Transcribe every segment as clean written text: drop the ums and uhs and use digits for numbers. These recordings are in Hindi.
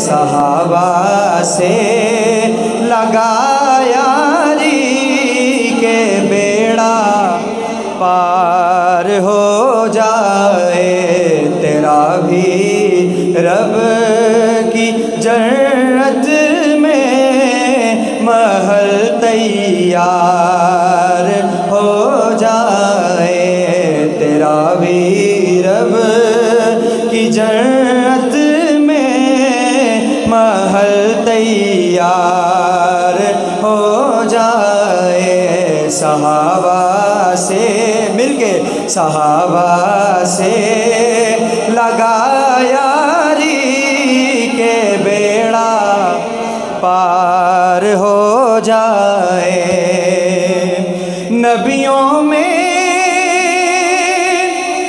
सहाबा से लगा यारी के बेड़ा पार हो जाए, तेरा भी रब की जन्नत में महल तैयार हो जाए, तेरा भी रब की जन्नत में महल तैयार हो जाए। सहाबा से मिलके सहाबा से लगा यारी के बेड़ा पार हो जाए। नबियों में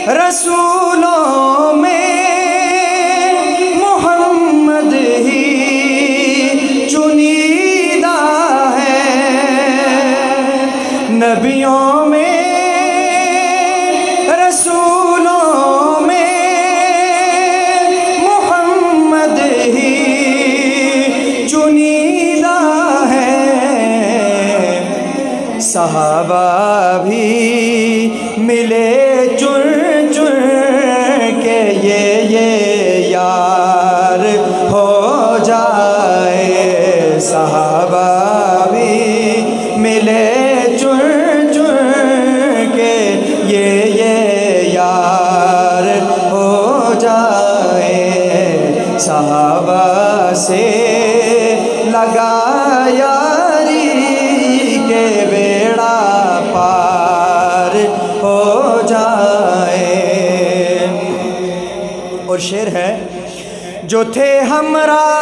रसूलों में मोहम्मद ही चुनीदा है, नबियों में रसूलों में मोहम्मद ही चुनीदा है। सहाबा भी मिले चुन चुन के ये यार हो जाए। सहाबा भी मिले चुन चुन के ये यार हो जाए। सहाबा से लगा यारी के बेड़ा पार हो जाए। और शेर है, जो थे हमराह,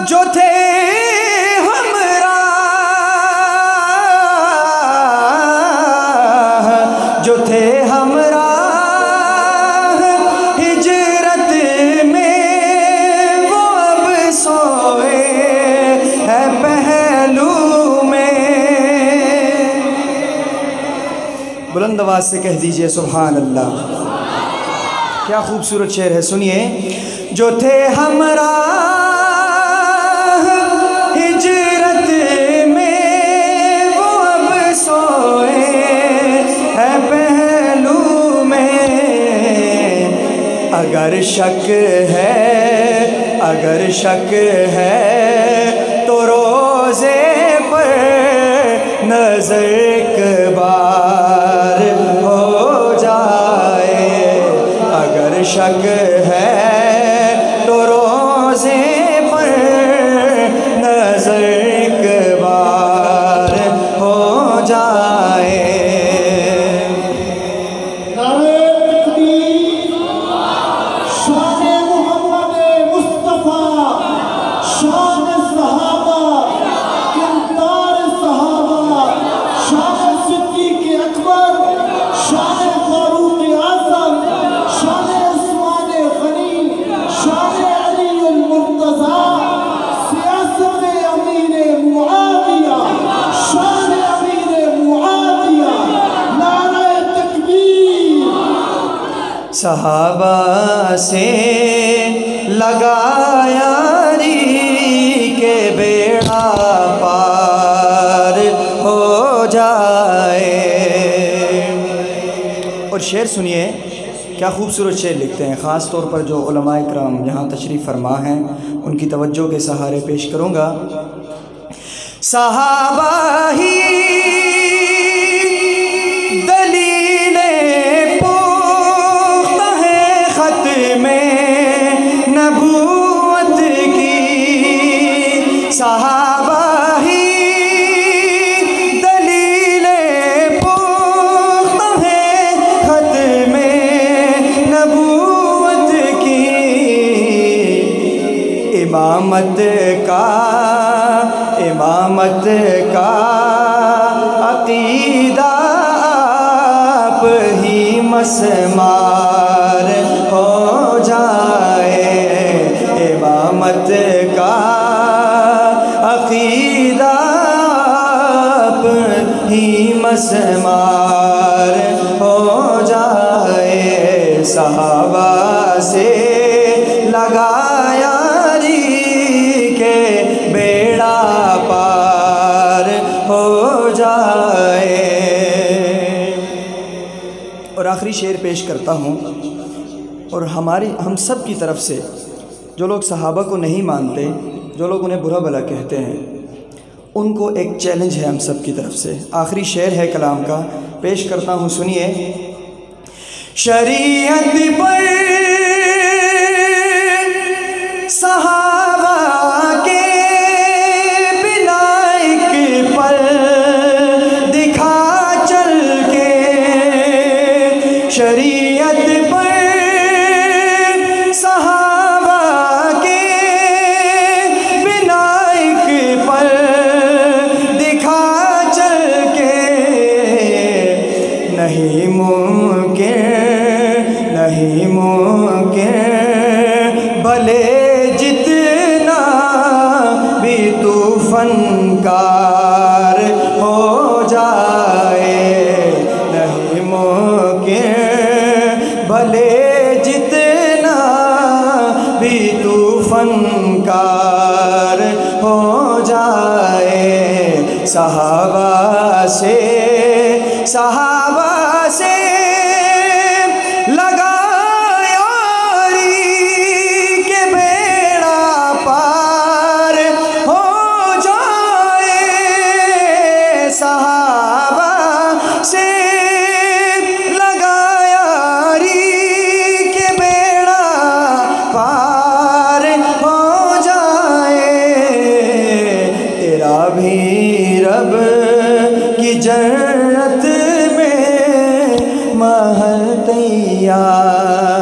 जो थे हमराह, जो थे हमराह हिजरत में, वो अब सोए है पहलू में। बुलंद आवाज से कह दीजिए सुभान अल्लाह। क्या खूबसूरत शेर है, सुनिए। जो थे हमराह हिजरत में, वो अब सोए है पहलू में। अगर शक है, अगर शक है तो रोज़े पर नजर एक बार हो जाए। अगर शक है तो रोज़े पर नजर एक बार हो जाए। नारे तकबीर, शान मोहम्मद मुस्तफ़ा, शान सहाबा, किरदार सहाबा, शान सिद्दीक़ अकबर, शान फारूक आज़म, शान उस्मान गनी, शान अली मुर्तज़ा, सियासत अमीर मुआविया, शान अमीर मुआविया। नारे तकबीर। सहाबा से लगा यारी के बेड़ा पार हो जाए। और शेर सुनिए, क्या खूबसूरत शेर लिखते हैं। ख़ास तौर पर जो उलमाए किराम यहाँ तशरीफ़ फरमा हैं, उनकी तवज्जो के सहारे पेश करूँगा। सहाबा ही दलीले पुख्ता है ख़त में नबूवत की। सहाबा ही दलीले पुख्ता है ख़त में नबूवत की। इमामत का अक़ीदा आप ही मसमार हो जाए। इमामत का अक़ीदा आप ही पसमार हो जाए, सहाबा से लगा यारी के बेड़ा पार हो जाए। और आखिरी शेर पेश करता हूँ, और हम सब की तरफ से जो लोग सहाबा को नहीं मानते, जो लोग उन्हें बुरा भला कहते हैं, उनको एक चैलेंज है हम सब की तरफ से। आखिरी शेर है कलाम का, पेश करता हूँ, सुनिए। शरीयत पर सहाबा के बिना एक पल दिखा चल के, शरीयत पर सहाबा के बिना एक पल दिखा चल के, नहीं मुमकिन नहीं मुमकिन भले जितना भी तू फनकार हो जाए, नहीं मुमकिन भले जितना भी तू फनकार हो जाए। सहाबा से लगा यारी के बेड़ा पार हो जाए, सहाबा से लगा यारी के बेड़ा पार हो जाए। तेरा भी रब की जन्नत में महल तैयार